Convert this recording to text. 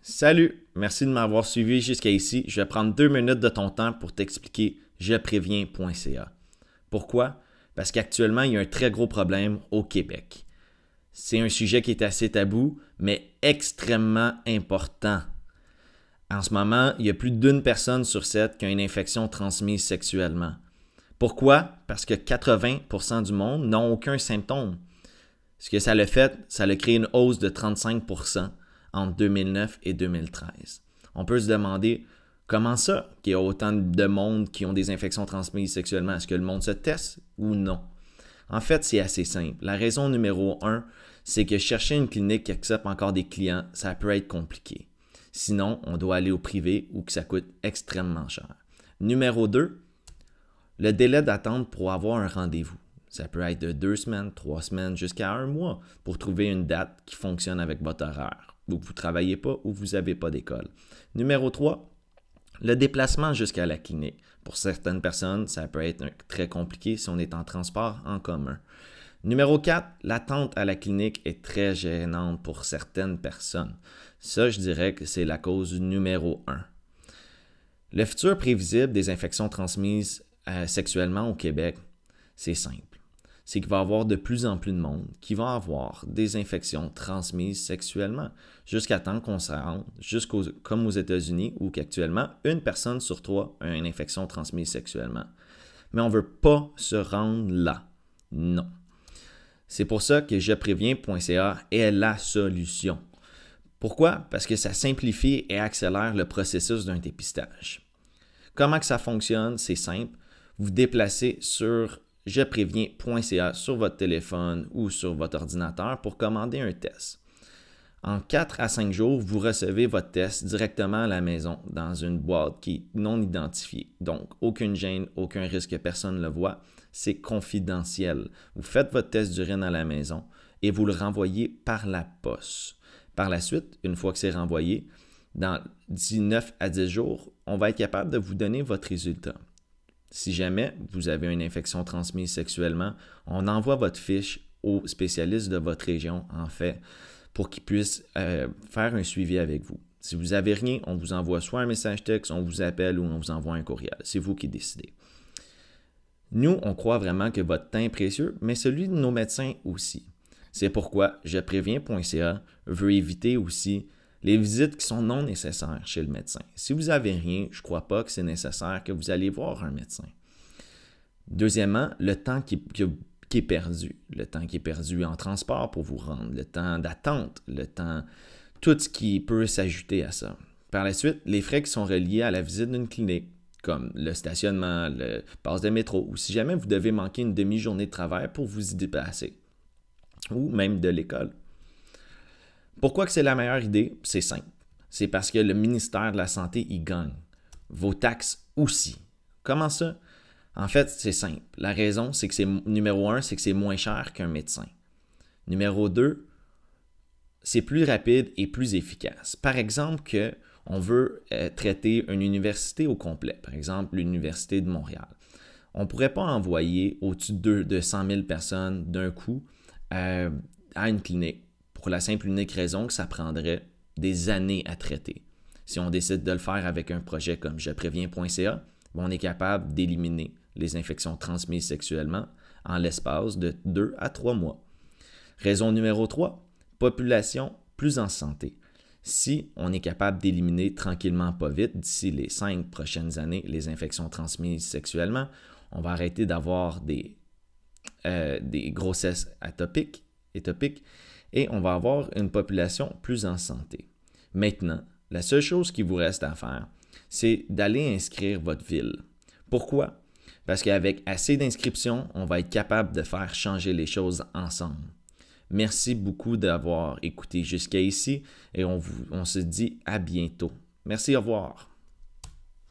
Salut, merci de m'avoir suivi jusqu'à ici. Je vais prendre 2 minutes de ton temps pour t'expliquer jepréviens.ca. Pourquoi? Parce qu'actuellement, il y a un très gros problème au Québec. C'est un sujet qui est assez tabou, mais extrêmement important. En ce moment, il y a plus d'une personne sur 7 qui a une infection transmise sexuellement. Pourquoi? Parce que 80% du monde n'ont aucun symptôme. Ce que ça l'a fait, ça a créé une hausse de 35% entre 2009 et 2013. On peut se demander comment ça qu'il y a autant de monde qui ont des infections transmises sexuellement. Est-ce que le monde se teste ou non? En fait, c'est assez simple. La raison numéro 1, c'est que chercher une clinique qui accepte encore des clients, ça peut être compliqué. Sinon, on doit aller au privé ou que ça coûte extrêmement cher. Numéro 2, le délai d'attente pour avoir un rendez-vous. Ça peut être de 2 semaines, 3 semaines, jusqu'à 1 mois pour trouver une date qui fonctionne avec votre horaire, où vous ne travaillez pas ou vous n'avez pas d'école. Numéro 3, le déplacement jusqu'à la clinique. Pour certaines personnes, ça peut être très compliqué si on est en transport en commun. Numéro 4, l'attente à la clinique est très gênante pour certaines personnes. Ça, je dirais que c'est la cause numéro 1. Le futur prévisible des infections transmises sexuellement au Québec, c'est simple. C'est qu'il va y avoir de plus en plus de monde qui va avoir des infections transmises sexuellement, jusqu'à temps qu'on se rende, comme aux États-Unis, où qu'actuellement, 1 personne sur 3 a une infection transmise sexuellement. Mais on ne veut pas se rendre là. Non. C'est pour ça que jepréviens.ca est la solution. Pourquoi? Parce que ça simplifie et accélère le processus d'un dépistage. Comment que ça fonctionne? C'est simple. Vous déplacez sur jepréviens.ca sur votre téléphone ou sur votre ordinateur pour commander un test. En 4 à 5 jours, vous recevez votre test directement à la maison dans une boîte qui est non identifiée. Donc, aucune gêne, aucun risque que personne ne le voit. C'est confidentiel. Vous faites votre test d'urine à la maison et vous le renvoyez par la poste. Par la suite, une fois que c'est renvoyé, d'ici 9 à 10 jours, on va être capable de vous donner votre résultat. Si jamais vous avez une infection transmise sexuellement, on envoie votre fiche au spécialiste de votre région, en fait, pour qu'il puisse faire un suivi avec vous. Si vous n'avez rien, on vous envoie soit un message texte, on vous appelle ou on vous envoie un courriel. C'est vous qui décidez. Nous, on croit vraiment que votre temps est précieux, mais celui de nos médecins aussi. C'est pourquoi jepréviens.ca veut éviter aussi les visites qui sont non nécessaires chez le médecin. Si vous n'avez rien, je ne crois pas que c'est nécessaire que vous allez voir un médecin. Deuxièmement, le temps qui est perdu. Le temps qui est perdu en transport pour vous rendre, le temps d'attente, le temps, tout ce qui peut s'ajouter à ça. Par la suite, les frais qui sont reliés à la visite d'une clinique, comme le stationnement, le passe de métro, ou si jamais vous devez manquer une demi-journée de travail pour vous y déplacer, ou même de l'école. Pourquoi que c'est la meilleure idée? C'est simple. C'est parce que le ministère de la Santé y gagne. Vos taxes aussi. Comment ça? En fait, c'est simple. La raison, c'est que numéro 1, c'est que c'est moins cher qu'un médecin. Numéro 2, c'est plus rapide et plus efficace. Par exemple, on veut traiter une université au complet, par exemple l'Université de Montréal. On ne pourrait pas envoyer au-dessus de 100 000 personnes d'un coup à une clinique, pour la simple et unique raison que ça prendrait des années à traiter. Si on décide de le faire avec un projet comme jepréviens.ca, on est capable d'éliminer les infections transmises sexuellement en l'espace de 2 à 3 mois. Raison numéro 3, population plus en santé. Si on est capable d'éliminer tranquillement, pas vite, d'ici les 5 prochaines années, les infections transmises sexuellement, on va arrêter d'avoir des grossesses atopiques, et on va avoir une population plus en santé. Maintenant, la seule chose qui vous reste à faire, c'est d'aller inscrire votre ville. Pourquoi? Parce qu'avec assez d'inscriptions, on va être capable de faire changer les choses ensemble. Merci beaucoup d'avoir écouté jusqu'à ici et on se dit à bientôt. Merci, au revoir.